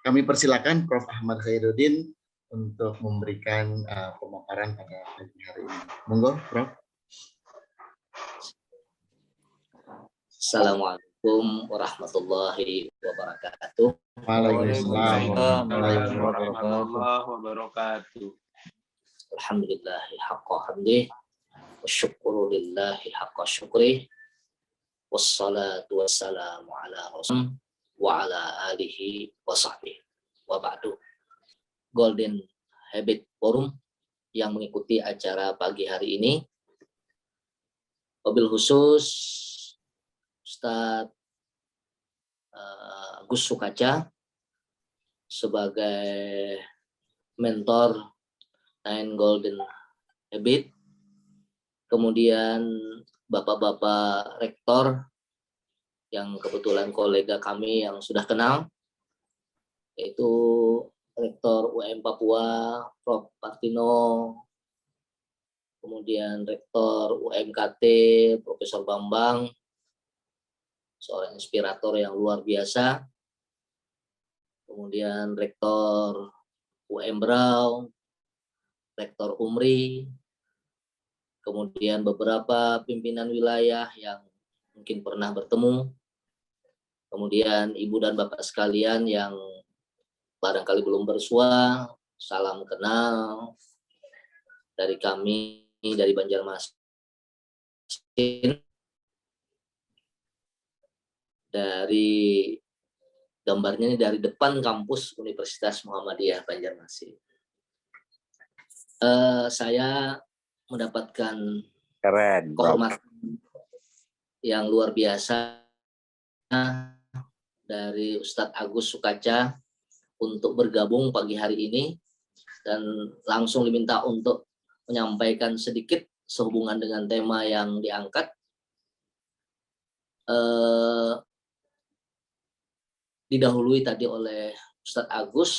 Kami persilakan Prof. Ahmad Khairuddin untuk memberikan pemaparan pada pagi hari ini. Monggo, Prof. Assalamualaikum warahmatullahi wabarakatuh. Waalaikumsalam warahmatullahi wabarakatuh. Alhamdulillahi haqqa hamdih wa syukru lillahi haqqa syukrih wassalatu wassalamu ala rasul wa ala alihi wa sahbihi wa ba'du. Golden Habit Forum yang mengikuti acara pagi hari ini, wabil khusus Ustadz Gus Sukaca sebagai mentor Nine Golden Habit, kemudian bapak-bapak rektor yang kebetulan kolega kami yang sudah kenal, yaitu Rektor UM Papua Prof. Partino, kemudian Rektor UMKT Profesor Bambang, seorang inspirator yang luar biasa, kemudian Rektor UM Brau, Rektor Umri, kemudian beberapa pimpinan wilayah yang mungkin pernah bertemu, kemudian ibu dan bapak sekalian yang barangkali belum bersua, salam kenal dari kami, dari Banjarmasin, dari gambarnya ini dari depan kampus Universitas Muhammadiyah Banjarmasin. Saya mendapatkan kehormatan yang luar biasa dari Ustadz Agus Sukaca untuk bergabung pagi hari ini dan langsung diminta untuk menyampaikan sedikit sehubungan dengan tema yang diangkat. Didahului tadi oleh Ustadz Agus.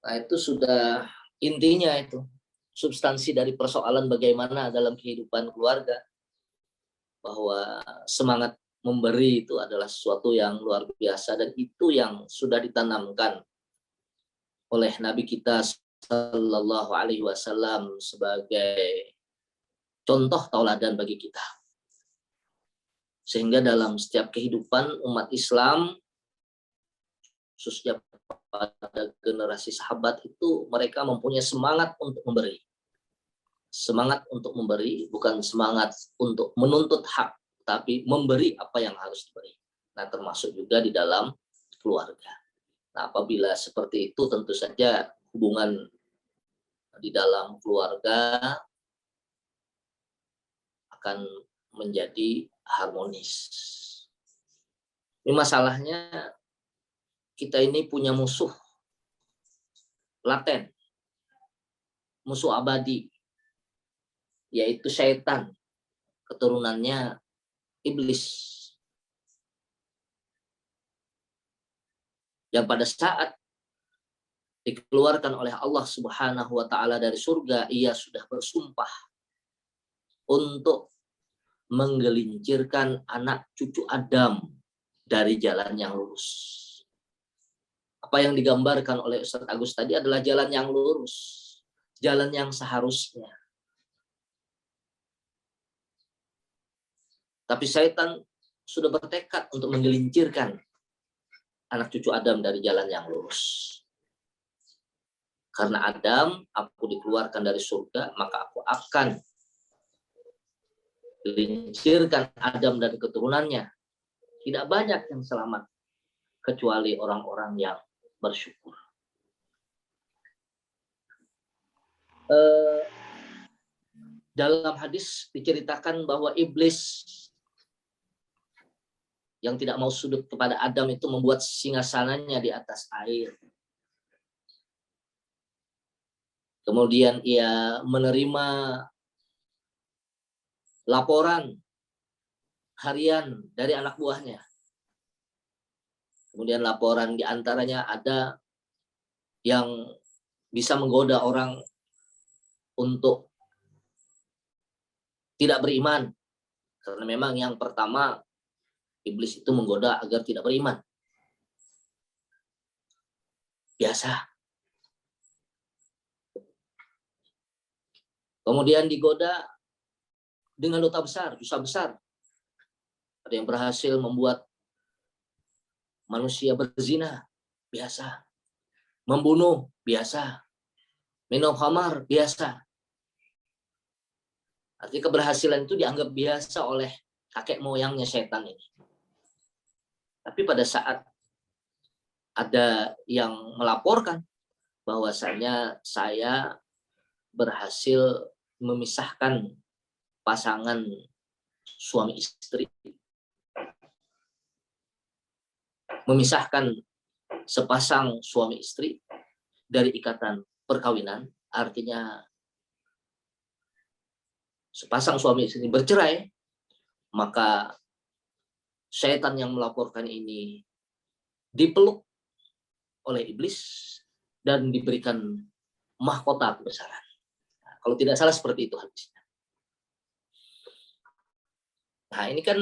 Nah, itu sudah intinya, itu substansi dari persoalan bagaimana dalam kehidupan keluarga, bahwa semangat memberi itu adalah sesuatu yang luar biasa, dan itu yang sudah ditanamkan oleh Nabi kita Sallallahu Alaihi Wasallam sebagai contoh tauladan bagi kita. Sehingga dalam setiap kehidupan umat Islam, khususnya pada generasi sahabat itu, mereka mempunyai semangat untuk memberi. Semangat untuk memberi, bukan semangat untuk menuntut hak, tapi memberi apa yang harus diberi. Nah, termasuk juga di dalam keluarga. Nah, apabila seperti itu, tentu saja hubungan di dalam keluarga akan menjadi harmonis. Ini masalahnya, kita ini punya musuh laten, musuh abadi, yaitu syaitan, keturunannya iblis, yang pada saat dikeluarkan oleh Allah Subhanahu wa taala dari surga, ia sudah bersumpah untuk menggelincirkan anak cucu Adam dari jalan yang lurus. Apa yang digambarkan oleh Ustadz Agus tadi adalah jalan yang lurus, jalan yang seharusnya. Tapi syaitan sudah bertekad untuk menggelincirkan anak cucu Adam dari jalan yang lurus. Karena Adam, aku dikeluarkan dari surga, maka aku akan gelincirkan Adam dan keturunannya. Tidak banyak yang selamat, kecuali orang-orang yang bersyukur. Dalam hadis diceritakan bahwa iblis yang tidak mau sujud kepada Adam itu membuat singgasananya di atas air. Kemudian ia menerima laporan harian dari anak buahnya. Kemudian laporan diantaranya ada yang bisa menggoda orang untuk tidak beriman. Karena memang yang pertama, iblis itu menggoda agar tidak beriman. biasa. Kemudian digoda dengan dosa besar. Ada yang berhasil membuat manusia berzina, biasa. Membunuh, biasa. Minum khamar, biasa. Artinya keberhasilan itu dianggap biasa oleh kakek moyangnya setan ini. Tapi pada saat ada yang melaporkan bahwasanya saya berhasil memisahkan pasangan suami istri, memisahkan sepasang suami istri dari ikatan perkawinan, artinya sepasang suami istri bercerai, maka setan yang melaporkan ini dipeluk oleh iblis dan diberikan mahkota kebesaran. Nah, kalau tidak salah seperti itu hadisnya. Nah, ini kan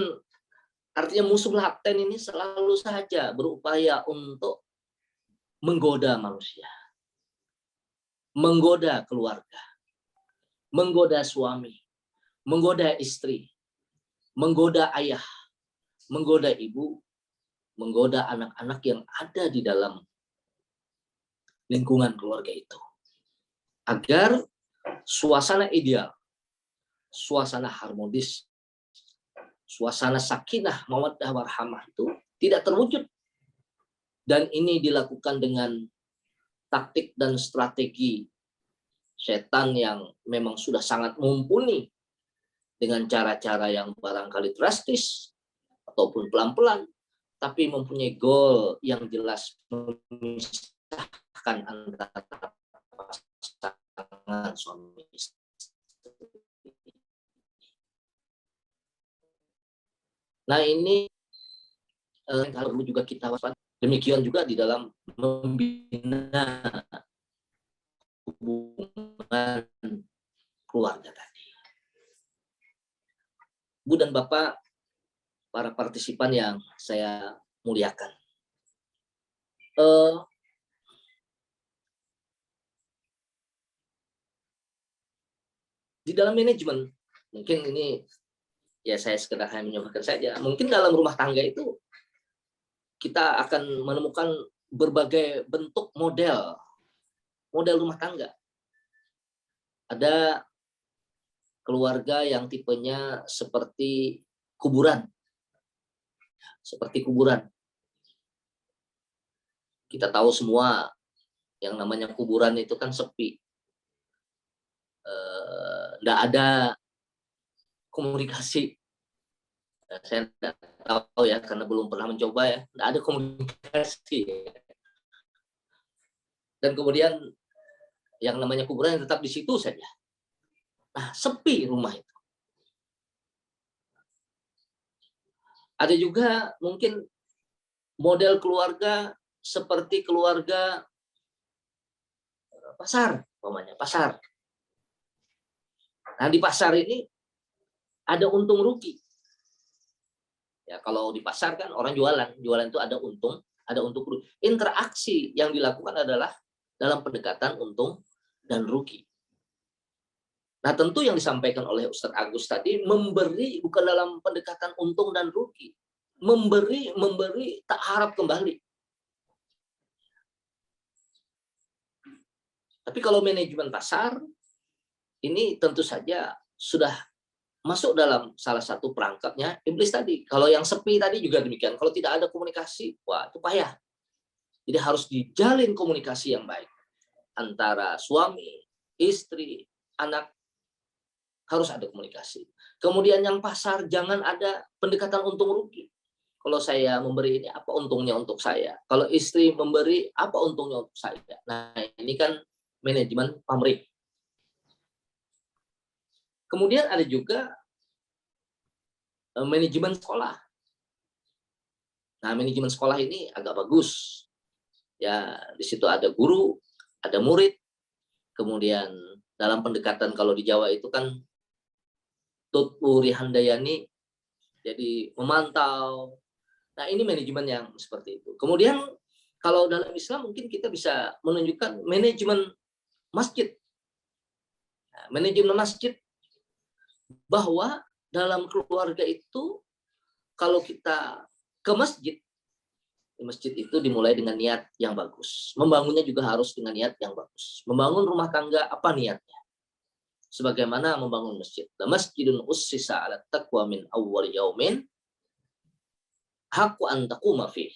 artinya musuh laten ini selalu saja berupaya untuk menggoda manusia, menggoda keluarga, menggoda suami, menggoda istri, menggoda ayah, menggoda ibu, menggoda anak-anak yang ada di dalam lingkungan keluarga itu. Agar suasana ideal, suasana harmonis, suasana sakinah, mawaddah, warhamah itu tidak terwujud. Dan ini dilakukan dengan taktik dan strategi setan yang memang sudah sangat mumpuni dengan cara-cara yang barangkali drastis ataupun pelan-pelan, tapi mempunyai goal yang jelas, memisahkan antara pasangan suami istri. Nah, ini perlu juga kita waspada. Demikian juga di dalam membina hubungan keluarga tadi. Bu dan Bapak, para partisipan yang saya muliakan. Di dalam manajemen, mungkin ini ya saya sekedar hanya menyampaikan saja. Mungkin dalam rumah tangga itu kita akan menemukan berbagai bentuk model rumah tangga. Ada keluarga yang tipenya seperti kuburan. Kita tahu semua yang namanya kuburan itu kan sepi. Nggak ada komunikasi. Saya tidak tahu ya, karena belum pernah mencoba ya. Nggak ada komunikasi. Dan kemudian yang namanya kuburan tetap di situ saja. Nah, sepi rumah itu. Ada juga mungkin model keluarga seperti keluarga pasar, umpamanya pasar. Nah, di pasar ini ada untung rugi. Ya, kalau di pasar kan orang jualan itu ada untung rugi. Interaksi yang dilakukan adalah dalam pendekatan untung dan rugi. Nah, tentu yang disampaikan oleh Ustadz Agus tadi, memberi bukan dalam pendekatan untung dan rugi. Memberi tak harap kembali. Tapi kalau manajemen pasar, ini tentu saja sudah masuk dalam salah satu perangkapnya iblis tadi. Kalau yang sepi tadi juga demikian. Kalau tidak ada komunikasi, wah itu payah. Jadi harus dijalin komunikasi yang baik. Antara suami, istri, anak, harus ada komunikasi. Kemudian yang pasar, jangan ada pendekatan untung rugi. Kalau saya memberi ini, apa untungnya untuk saya? Kalau istri memberi, apa untungnya untuk saya? Nah, ini kan manajemen pamrih. Kemudian ada juga manajemen sekolah. Nah, manajemen sekolah ini agak bagus. Ya, di situ ada guru, ada murid. Kemudian dalam pendekatan kalau di Jawa itu kan Tuturi Handayani, jadi memantau. Nah, ini manajemen yang seperti itu. Kemudian Kalau dalam Islam mungkin kita bisa menunjukkan manajemen masjid. Nah, manajemen masjid, bahwa dalam keluarga itu kalau kita ke masjid, di masjid itu dimulai dengan niat yang bagus. Membangunnya juga harus dengan niat yang bagus. Membangun rumah tangga, apa niatnya? Sebagaimana membangun masjid. La masjidun ussisa 'ala taqwa min awwal yaumin haqqu an taquma fih.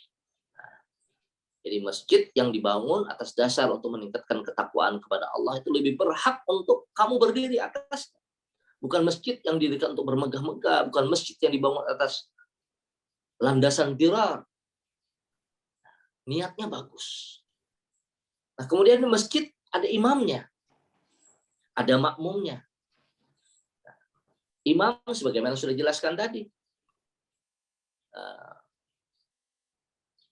Jadi masjid yang dibangun atas dasar untuk meningkatkan ketakwaan kepada Allah itu lebih berhak untuk kamu berdiri atas. Bukan masjid yang didirikan untuk bermegah-megah, bukan masjid yang dibangun atas landasan dirar. Niatnya bagus. Nah, kemudian di masjid ada imamnya, ada makmumnya. Nah, imam sebagaimana sudah jelaskan tadi,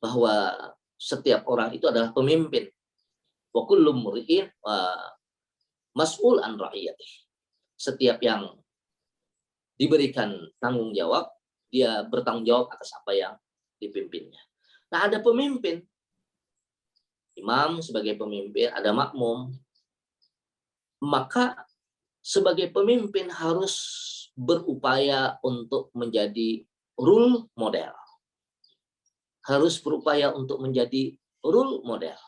bahwa setiap orang itu adalah pemimpin. Wa kullu mur'in mas'ul an ra'iyatihi. Setiap yang diberikan tanggung jawab, dia bertanggung jawab atas apa yang dipimpinnya. Nah, ada pemimpin, imam sebagai pemimpin, ada makmum. Maka sebagai pemimpin harus berupaya untuk menjadi role model. Harus berupaya untuk menjadi role model.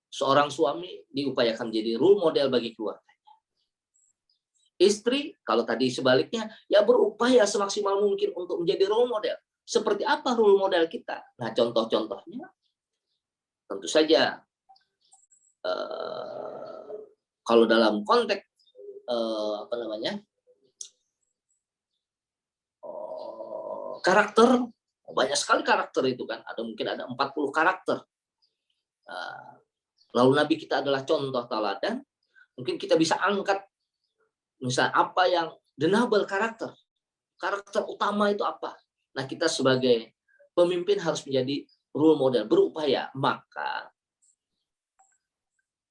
Seorang suami diupayakan menjadi role model bagi keluarganya. Istri, kalau tadi sebaliknya, ya berupaya semaksimal mungkin untuk menjadi role model. Seperti apa role model kita? Nah, contoh-contohnya tentu saja kalau dalam konteks karakter, banyak sekali karakter itu kan, mungkin ada 40 karakter. Lalu Nabi kita adalah contoh teladan, mungkin kita bisa angkat misalnya apa yang denable karakter utama itu apa. Nah, kita sebagai pemimpin harus menjadi role model, berupaya. Maka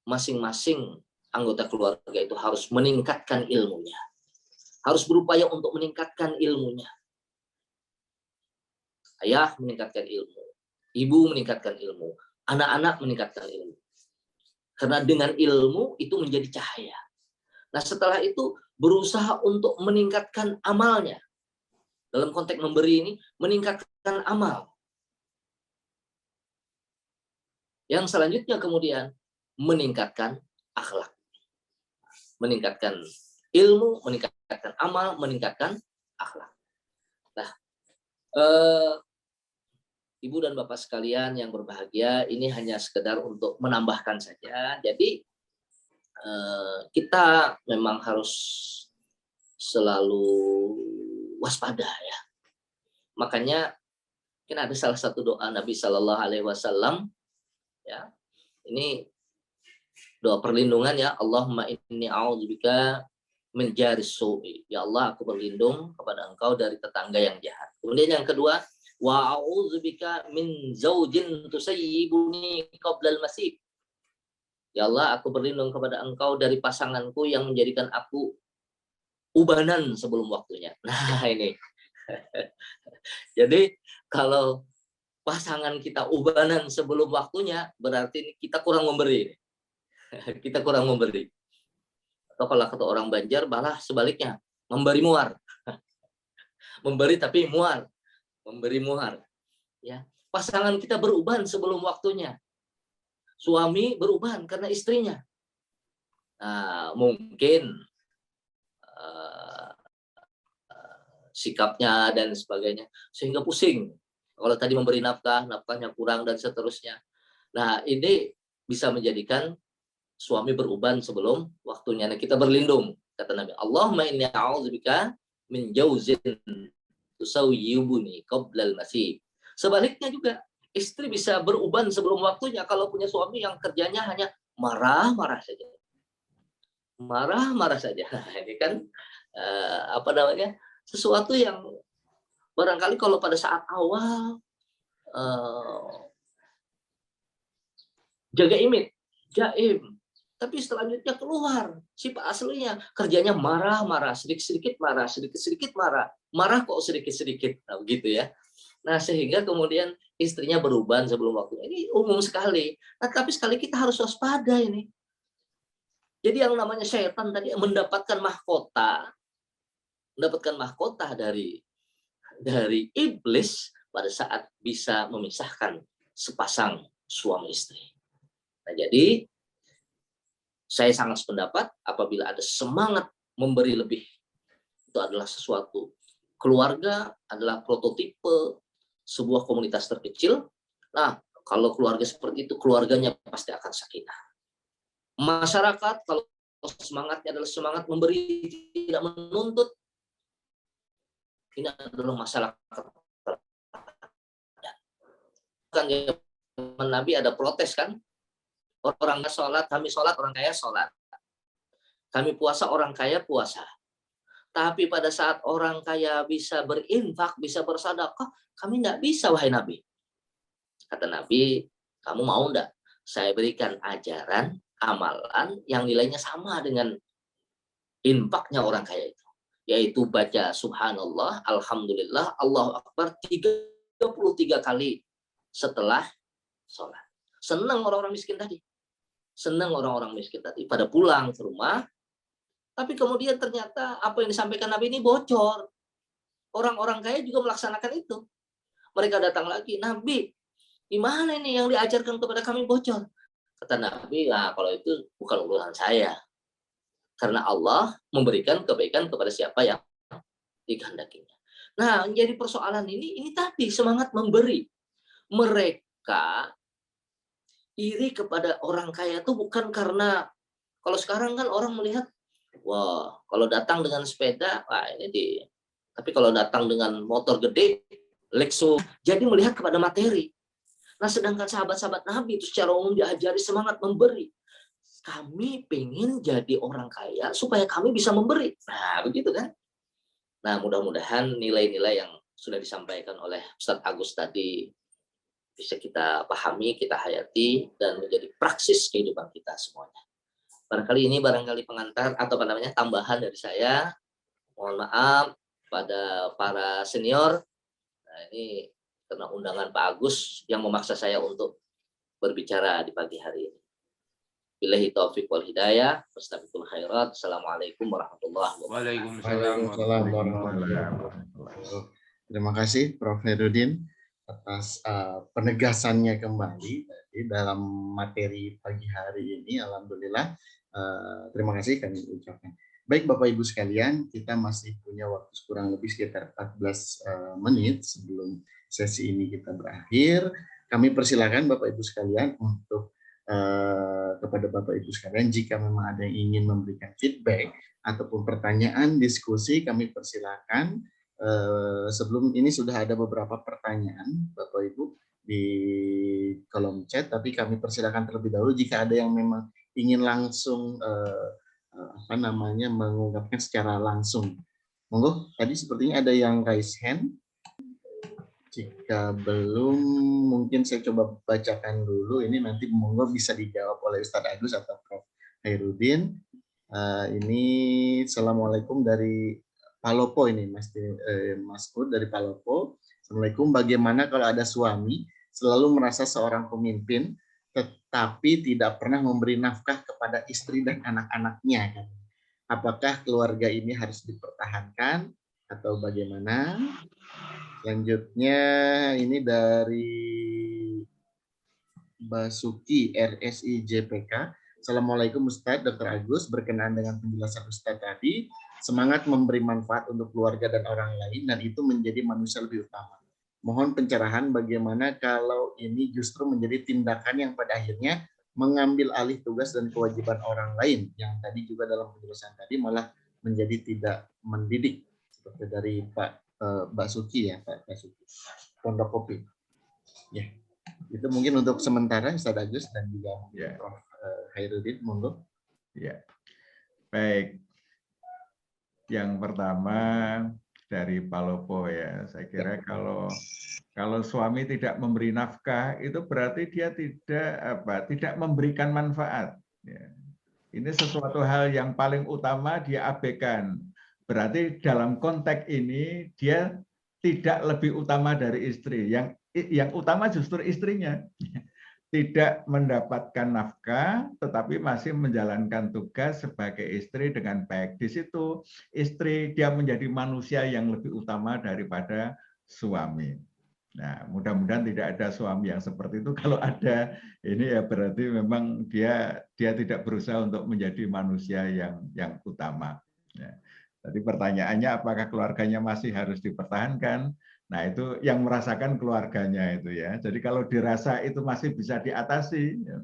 masing-masing anggota keluarga itu harus meningkatkan ilmunya, harus berupaya untuk meningkatkan ilmunya. Ayah meningkatkan ilmu, ibu meningkatkan ilmu, anak-anak meningkatkan ilmu. Karena dengan ilmu itu menjadi cahaya. Nah, setelah itu berusaha untuk meningkatkan amalnya. Dalam konteks memberi ini, meningkatkan amal. Yang selanjutnya kemudian, meningkatkan akhlak. Meningkatkan ilmu, meningkatkan amal, meningkatkan akhlak. Nah, Ibu dan Bapak sekalian yang berbahagia, ini hanya sekedar untuk menambahkan saja. Jadi kita memang harus selalu waspada ya. Makanya mungkin ada salah satu doa Nabi Shallallahu Alaihi Wasallam ya. Ini doa perlindungan ya. Allahumma inni a'udzubika min jaris su'i. Ya Allah, aku berlindung kepada Engkau dari tetangga yang jahat. Kemudian yang kedua, wa a'udzubika min zaujin tusayyibuni qabla al-masib. Ya Allah, aku berlindung kepada Engkau dari pasanganku yang menjadikan aku ubanan sebelum waktunya. Nah, ini. Jadi, kalau pasangan kita ubanan sebelum waktunya, berarti kita kurang memberi. Kita kurang memberi. Atau kalau kata orang Banjar, malah sebaliknya, memberi muar. Memberi tapi muar. Memberi muar, ya. Pasangan kita beruban sebelum waktunya, suami beruban karena istrinya. Nah, mungkin sikapnya dan sebagainya sehingga pusing. Kalau tadi memberi nafkah, nafkahnya kurang dan seterusnya. Nah, ini bisa menjadikan suami beruban sebelum waktunya. Nah, kita berlindung, kata Nabi. Allahumma inni a'udzubika min jauzin tusayyibuni qablal masih. Sebaliknya juga, istri bisa beruban sebelum waktunya kalau punya suami yang kerjanya hanya marah-marah saja. Marah-marah saja. Ini kan sesuatu yang barangkali kalau pada saat awal jaga image, jaim, tapi selanjutnya keluar sifat aslinya, kerjanya marah-marah, sedikit-sedikit marah, sedikit-sedikit marah, marah kok sedikit-sedikit, nah, begitu ya. Nah, sehingga kemudian istrinya beruban sebelum waktunya. Ini umum sekali. Nah, tapi sekali kita harus waspada ini. Jadi yang namanya setan tadi mendapatkan mahkota dari iblis pada saat bisa memisahkan sepasang suami istri. Nah, jadi saya sangat sependapat apabila ada semangat memberi lebih, itu adalah sesuatu. Keluarga adalah prototipe sebuah komunitas terkecil. Nah, kalau keluarga seperti itu, keluarganya pasti akan sakinah. Masyarakat kalau semangatnya adalah semangat memberi, tidak menuntut, ini adalah masyarakat. Kan zaman Nabi ada protes kan? Orang sholat, kami sholat, orang kaya sholat. Kami puasa, orang kaya puasa. Tapi pada saat orang kaya bisa berinfak, bisa bersedekah, kami nggak bisa, wahai Nabi. Kata Nabi, kamu mau nggak saya berikan ajaran, amalan yang nilainya sama dengan infaknya orang kaya itu? Yaitu baca subhanallah, alhamdulillah, Allahu Akbar 33 kali setelah sholat. Senang orang-orang miskin tadi. Senang orang-orang miskin tadi pada pulang ke rumah. Tapi kemudian ternyata apa yang disampaikan Nabi ini bocor. Orang-orang kaya juga melaksanakan itu. Mereka datang lagi, Nabi, gimana ini yang diajarkan kepada kami bocor? Kata Nabi, nah kalau itu bukan urusan saya. Karena Allah memberikan kebaikan kepada siapa yang dikehendakinya. Nah, jadi persoalan ini tadi semangat memberi. Mereka iri kepada orang kaya itu bukan karena, kalau sekarang kan orang melihat, wah, kalau datang dengan sepeda, wah ini tapi kalau datang dengan motor gede, Lexus, jadi melihat kepada materi. Nah, sedangkan sahabat-sahabat Nabi itu secara umum diajari semangat memberi. Kami pengen jadi orang kaya supaya kami bisa memberi. Nah, begitu kan? Nah, mudah-mudahan nilai-nilai yang sudah disampaikan oleh Ustadz Agus tadi bisa kita pahami, kita hayati, dan menjadi praksis kehidupan kita semuanya. Barangkali pengantar atau tambahan dari saya. Mohon maaf pada para senior. Nah, ini karena undangan Pak Agus yang memaksa saya untuk berbicara di pagi hari ini. Billahi taufiq wal hidayah. Wastabiqul khairat. Assalamualaikum warahmatullahi wabarakatuh. Waalaikumsalam warahmatullahi wabarakatuh. Terima kasih Prof. Herudin atas penegasannya kembali tadi dalam materi pagi hari ini. Alhamdulillah. Terima kasih kami ucapkan. Baik Bapak Ibu sekalian, kita masih punya waktu kurang lebih sekitar 14 menit sebelum sesi ini kita berakhir. Kami persilakan Bapak Ibu sekalian untuk kepada Bapak Ibu sekalian, jika memang ada yang ingin memberikan feedback ataupun pertanyaan, diskusi, kami persilakan. Sebelum ini sudah ada beberapa pertanyaan Bapak Ibu di kolom chat, tapi kami persilakan terlebih dahulu jika ada yang memang ingin langsung mengungkapkan secara langsung. Monggo, tadi sepertinya ada yang raise hand. Jika belum, mungkin saya coba bacakan dulu. Ini nanti monggo bisa dijawab oleh Ustadz Agus atau Prof. Herudin. Ini Assalamualaikum dari Palopo ini, Mas Ud dari Palopo. Assalamualaikum, bagaimana kalau ada suami selalu merasa seorang pemimpin, tetapi tidak pernah memberi nafkah kepada istri dan anak-anaknya? Apakah keluarga ini harus dipertahankan atau bagaimana? Selanjutnya ini dari Basuki RSI JPK. Assalamualaikum Ustadz Dr. Agus, berkenaan dengan penjelasan Ustadz tadi, semangat memberi manfaat untuk keluarga dan orang lain, dan itu menjadi manusia lebih utama. Mohon pencerahan bagaimana kalau ini justru menjadi tindakan yang pada akhirnya mengambil alih tugas dan kewajiban orang lain, yang tadi juga dalam penjelasan tadi malah menjadi tidak mendidik, seperti dari Pak Basuki ya, Pak Basuki Pondok Kopi. Ya, itu mungkin untuk sementara Ustaz Agus dan juga Prof. Herudin, monggo. Ya, baik. Yang pertama dari Palopo ya, saya kira kalau suami tidak memberi nafkah itu berarti dia tidak memberikan manfaat. Ya. Ini sesuatu hal yang paling utama dia abaikan. Berarti dalam konteks ini dia tidak lebih utama dari istri. Yang utama justru istrinya. Tidak mendapatkan nafkah, tetapi masih menjalankan tugas sebagai istri dengan baik. Di situ istri dia menjadi manusia yang lebih utama daripada suami. Nah, mudah-mudahan tidak ada suami yang seperti itu. Kalau ada, ini ya berarti memang dia tidak berusaha untuk menjadi manusia yang utama. Ya. Tadi pertanyaannya apakah keluarganya masih harus dipertahankan? Nah, itu yang merasakan keluarganya itu ya. Jadi kalau dirasa itu masih bisa diatasi, ya,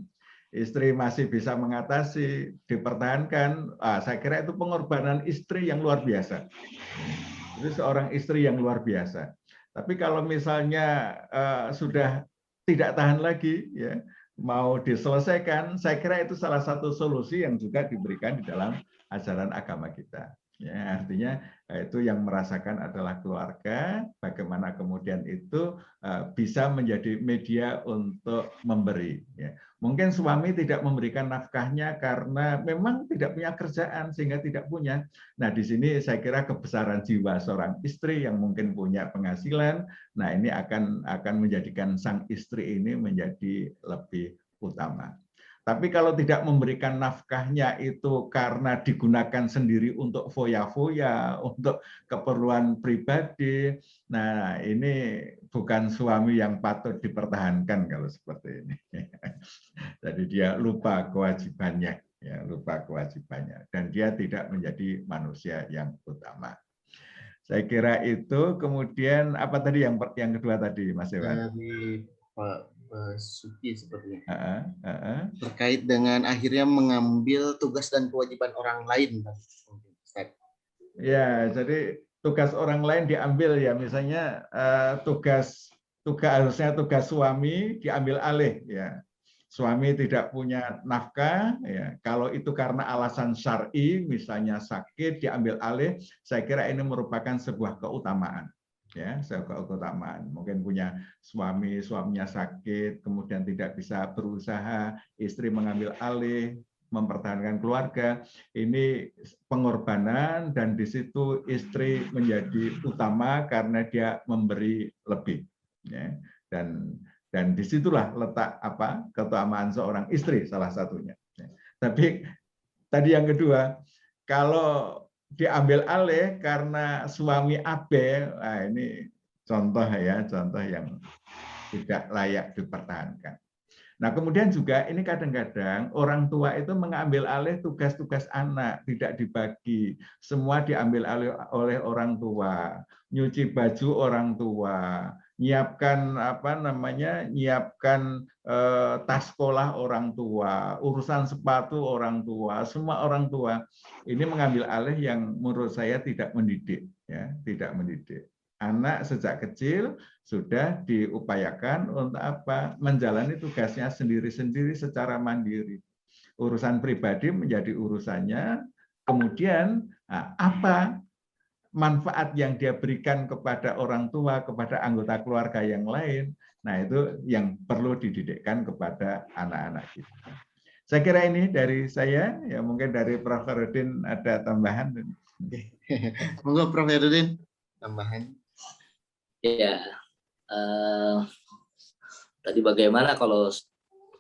istri masih bisa mengatasi, dipertahankan, saya kira itu pengorbanan istri yang luar biasa. Itu seorang istri yang luar biasa. Tapi kalau misalnya sudah tidak tahan lagi, ya, mau diselesaikan, saya kira itu salah satu solusi yang juga diberikan di dalam ajaran agama kita. Ya, artinya itu yang merasakan adalah keluarga, bagaimana kemudian itu bisa menjadi media untuk memberi. Ya. Mungkin suami tidak memberikan nafkahnya karena memang tidak punya kerjaan sehingga tidak punya. Nah, di sini saya kira kebesaran jiwa seorang istri yang mungkin punya penghasilan, nah ini akan menjadikan sang istri ini menjadi lebih utama. Tapi kalau tidak memberikan nafkahnya itu karena digunakan sendiri untuk foya-foya, untuk keperluan pribadi, nah ini bukan suami yang patut dipertahankan kalau seperti ini. Jadi dia lupa kewajibannya, ya, lupa kewajibannya, dan dia tidak menjadi manusia yang utama. Saya kira itu. Kemudian apa tadi yang kedua tadi, Mas Ewan? Dari Pak Basuki sepertinya. Terkait dengan akhirnya mengambil tugas dan kewajiban orang lain. Ya, jadi tugas orang lain diambil ya, misalnya harusnya tugas suami diambil alih ya. Suami tidak punya nafkah, ya. Kalau itu karena alasan syar'i, misalnya sakit, diambil alih, saya kira ini merupakan sebuah keutamaan. Ya, sebuah keutamaan. Mungkin punya suaminya sakit, kemudian tidak bisa berusaha, istri mengambil alih, mempertahankan keluarga, ini pengorbanan, dan di situ istri menjadi utama karena dia memberi lebih. Ya. Dan disitulah letak keutamaan seorang istri salah satunya. Tapi tadi yang kedua, kalau diambil alih karena suami abe, nah ini contoh yang tidak layak dipertahankan. Nah, kemudian juga ini kadang-kadang orang tua itu mengambil alih tugas-tugas anak, tidak dibagi. Semua diambil alih oleh orang tua. Nyuci baju orang tua, nyiapkan tas sekolah orang tua, urusan sepatu orang tua, semua orang tua. Ini mengambil alih yang menurut saya tidak mendidik, ya, tidak mendidik. Anak sejak kecil sudah diupayakan untuk menjalani tugasnya sendiri-sendiri secara mandiri. Urusan pribadi menjadi urusannya, kemudian apa manfaat yang dia berikan kepada orang tua, kepada anggota keluarga yang lain, nah itu yang perlu dididikkan kepada anak-anak kita. Saya kira ini dari saya, ya mungkin dari Prof. Herudin ada tambahan. Monggo Prof. Herudin, tambahan. Ya, tadi bagaimana kalau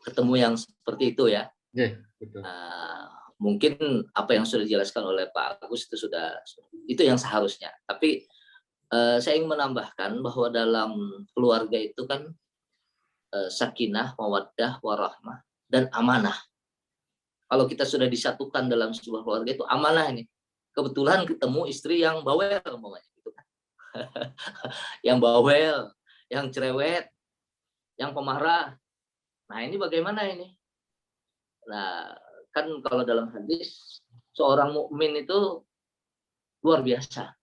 ketemu yang seperti itu ya? Ya, betul. Mungkin apa yang sudah dijelaskan oleh Pak Agus itu yang seharusnya. Tapi saya ingin menambahkan bahwa dalam keluarga itu kan sakinah, mawaddah, warahmah, dan amanah. Kalau kita sudah disatukan dalam sebuah keluarga itu amanah ini. Kebetulan ketemu istri yang bawel, gitu kan. Yang bawel, yang cerewet, yang pemarah. Nah, ini bagaimana ini? Nah, kan kalau dalam hadis seorang mukmin itu luar biasa.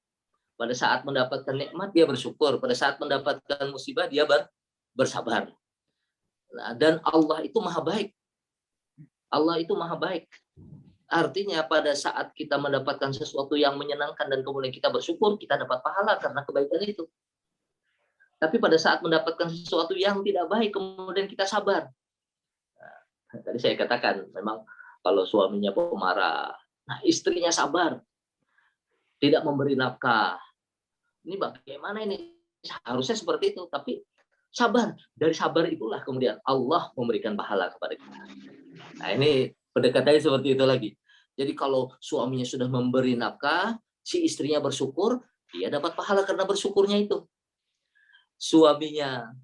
Pada saat mendapatkan nikmat dia bersyukur, pada saat mendapatkan musibah dia bersabar. Nah, dan Allah itu maha baik. Allah itu maha baik. Artinya pada saat kita mendapatkan sesuatu yang menyenangkan dan kemudian kita bersyukur, kita dapat pahala karena kebaikan itu. Tapi pada saat mendapatkan sesuatu yang tidak baik, kemudian kita sabar. Nah, tadi saya katakan, memang kalau suaminya pemarah, nah istrinya sabar, tidak memberi nafkah. Ini bagaimana ini? harusnya seperti itu, tapi sabar. Dari sabar itulah kemudian Allah memberikan pahala kepada kita. Nah, ini pendekatannya seperti itu lagi. Jadi kalau suaminya sudah memberi nafkah, si istrinya bersyukur, dia dapat pahala karena bersyukurnya itu. Suaminya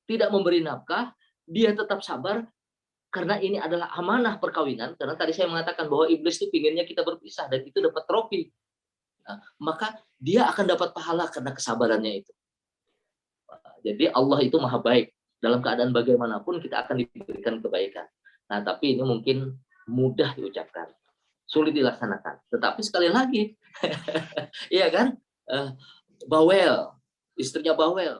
tidak memberi nafkah, dia tetap sabar, karena ini adalah amanah perkawinan. Karena tadi saya mengatakan bahwa iblis itu pinginnya kita berpisah, dan itu dapat trofi. Nah, maka dia akan dapat pahala karena kesabarannya itu. Jadi Allah itu maha baik. Dalam keadaan bagaimanapun kita akan diberikan kebaikan. Nah, tapi ini mungkin mudah diucapkan, sulit dilaksanakan. Tetapi sekali lagi, iya kan, bawel, istrinya bawel.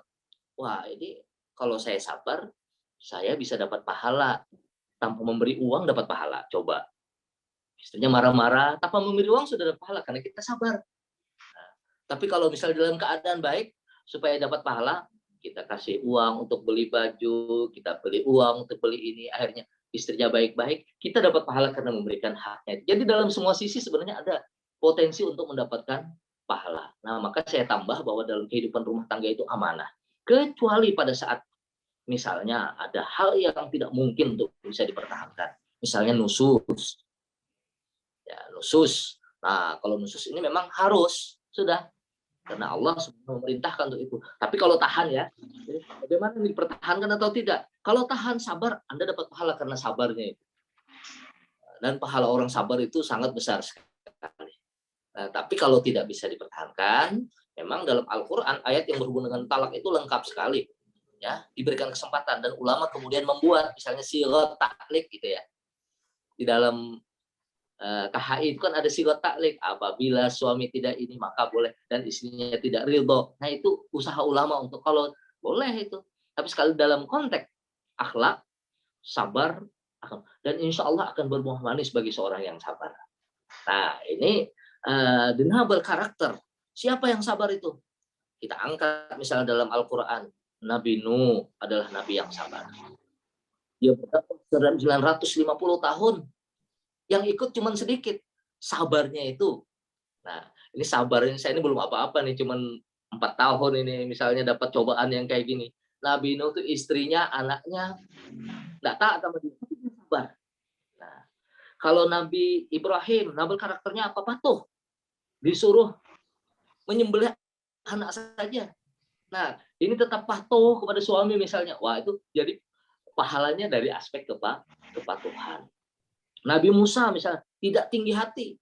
Wah, ini kalau saya sabar, saya bisa dapat pahala. Tanpa memberi uang dapat pahala. Coba. Istrinya marah-marah, tanpa memberi uang sudah dapat pahala karena kita sabar. Nah, tapi kalau misalnya dalam keadaan baik, supaya dapat pahala, kita kasih uang untuk beli baju, kita beli uang untuk beli ini, akhirnya istrinya baik-baik, kita dapat pahala karena memberikan haknya. Jadi dalam semua sisi sebenarnya ada potensi untuk mendapatkan pahala. Nah, maka saya tambah bahwa dalam kehidupan rumah tangga itu amanah. Kecuali pada saat misalnya ada hal yang tidak mungkin untuk bisa dipertahankan. Misalnya nusus. Ya, nusus. Nah, kalau nusus ini memang harus, sudah. Karena Allah sudah memerintahkan untuk itu. Tapi kalau tahan ya, bagaimana dipertahankan atau tidak? Kalau tahan, sabar, Anda dapat pahala karena sabarnya itu. Dan pahala orang sabar itu sangat besar sekali. Nah, tapi kalau tidak bisa dipertahankan, memang dalam Al-Quran ayat yang berhubungan dengan talak itu lengkap sekali. Ya, diberikan kesempatan, dan ulama kemudian membuat misalnya sigat taklik gitu ya. Di dalam KHI itu kan ada sigat taklik, apabila suami tidak ini maka boleh, dan istrinya tidak ridho. Nah, itu usaha ulama untuk kalau boleh itu. Tapi sekali dalam konteks akhlak, sabar, dan insya Allah akan berbuah manis bagi seorang yang sabar. Nah, ini denable karakter. Siapa yang sabar itu? Kita angkat misalnya dalam Al-Quran, Nabi Nuh adalah Nabi yang sabar. Dia berdakwah 950 tahun. Yang ikut cuma sedikit. Sabarnya itu. Nah, ini sabarnya saya ini belum apa-apa nih, cuma 4 tahun ini misalnya dapat cobaan yang kayak gini. Nabi Nuh itu istrinya, anaknya enggak taat sama dia, tapi dia sabar. Nah, kalau Nabi Ibrahim, Nabi karakternya apa? Patuh. Disuruh menyembelih anak saja. Nah, ini tetap patuh kepada suami misalnya. Wah, itu jadi pahalanya dari aspek kepatuhan. Nabi Musa misalnya tidak tinggi hati.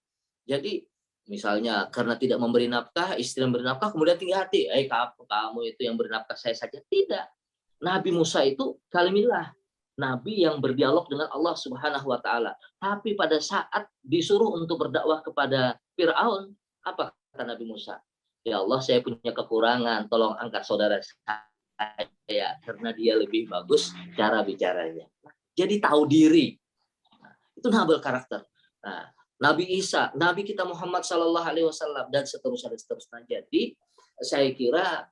Jadi misalnya karena tidak memberi nafkah, istri memberi nafkah, kemudian tinggi hati. Kamu itu yang beri nafkah saya saja. Tidak. Nabi Musa itu kalimillah. Nabi yang berdialog dengan Allah Subhanahu wa taala. Tapi pada saat disuruh untuk berdakwah kepada Firaun, apa kata Nabi Musa? Ya Allah, saya punya kekurangan, tolong angkat saudara saya karena dia lebih bagus cara bicaranya. Jadi tahu diri. Itu nabel karakter. Nah, Nabi Isa, Nabi kita Muhammad Sallallahu Alaihi Wasallam, dan seterusnya. Jadi saya kira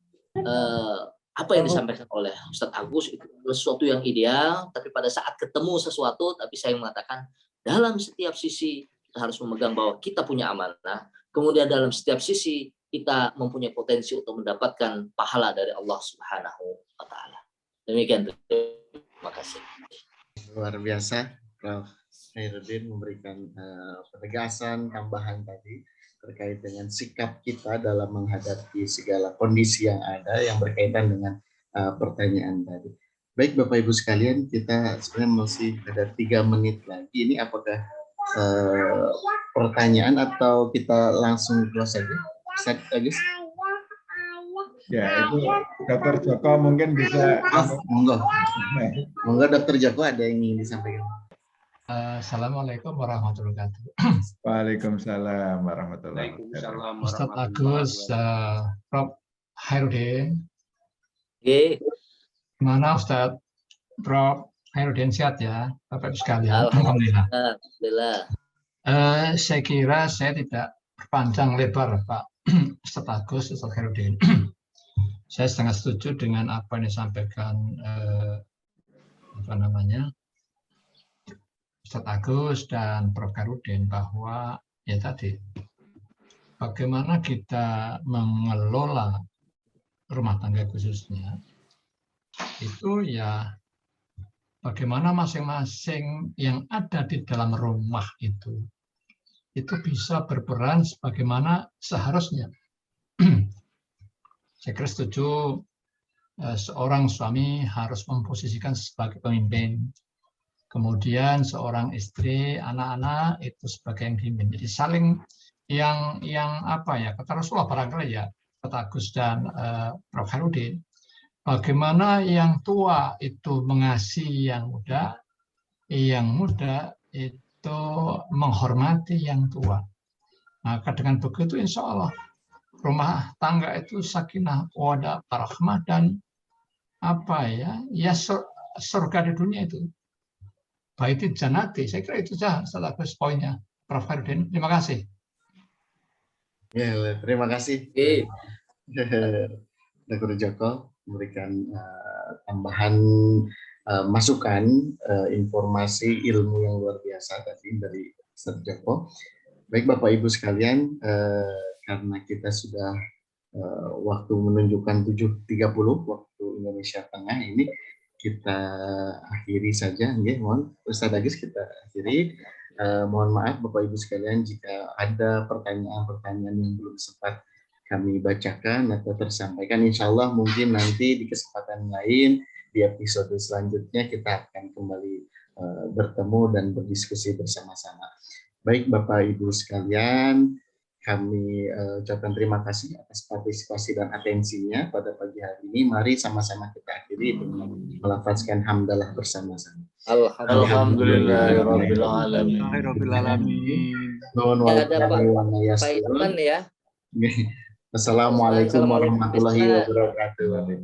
apa yang disampaikan oleh Ustadz Agus itu sesuatu yang ideal, tapi pada saat ketemu sesuatu, tapi saya mengatakan dalam setiap sisi kita harus memegang bahwa kita punya amanah. Kemudian dalam setiap sisi kita mempunyai potensi untuk mendapatkan pahala dari Allah Subhanahu wa taala. Demikian, terima kasih. Luar biasa, Prof. Khairuddin memberikan penegasan tambahan tadi terkait dengan sikap kita dalam menghadapi segala kondisi yang ada yang berkaitan dengan pertanyaan tadi. Baik Bapak Ibu sekalian, kita sebenarnya masih ada 3 menit lagi. Ini apakah pertanyaan atau kita langsung close saja? Ustaz Agus? Ya, itu Dr. Joko mungkin bisa. Monggo Dr. Joko ada yang ingin disampaikan. Assalamualaikum warahmatullahi wabarakatuh. Waalaikumsalam warahmatullahi wabarakatuh. Ustadz Agus, Prof. Khairuddin. Gimana Ustadz? Prof. Khairuddin sehat ya, Bapak Ibu sekalian? Alhamdulillah. Saya kira saya tidak berpanjang lebar, Pak Ustadz Agus, Ustadz Khairuddin. Saya sangat setuju dengan apa yang disampaikan Ustadz Agus dan Prof. Khairuddin, bahwa ya tadi bagaimana kita mengelola rumah tangga khususnya, itu ya bagaimana masing-masing yang ada di dalam rumah itu bisa berperan sebagaimana seharusnya. Saya kira setuju, seorang suami harus memposisikan sebagai pemimpin. Kemudian seorang istri, anak-anak itu sebagai yang dipimpin. Jadi saling yang apa ya, kata Rasulullah barangkali ya, kata Agus dan Prof. Herudin, bagaimana yang tua itu mengasihi yang muda itu menghormati yang tua. Maka dengan begitu insya Allah rumah tangga itu sakinah, mawaddah, warahmah, dan apa ya surga di dunia itu. Baiti janati, saya kira itu saja salah satu poinnya, Prof. Herudin. Terima kasih. Ya, terima kasih. Oke. Dr. Joko memberikan tambahan masukan, informasi, ilmu yang luar biasa tadi dari Dr. Joko. Baik Bapak Ibu sekalian, karena kita sudah waktu menunjukkan 7.30 waktu Indonesia Tengah ini, kita akhiri saja. Ya, mohon Ustaz Agus kita akhiri. Mohon maaf Bapak Ibu sekalian jika ada pertanyaan-pertanyaan yang belum sempat kami bacakan atau tersampaikan. Insya Allah mungkin nanti di kesempatan lain di episode selanjutnya kita akan kembali bertemu dan berdiskusi bersama-sama. Baik Bapak Ibu sekalian, kami ucapkan terima kasih atas partisipasi dan atensinya pada pagi hari ini. Mari sama-sama kita akhiri dengan melafazkan hamdalah bersama-sama. Alhamdulillahirabbil alamin. Ada Pak Irman ya. Assalamualaikum warahmatullahi wabarakatuh.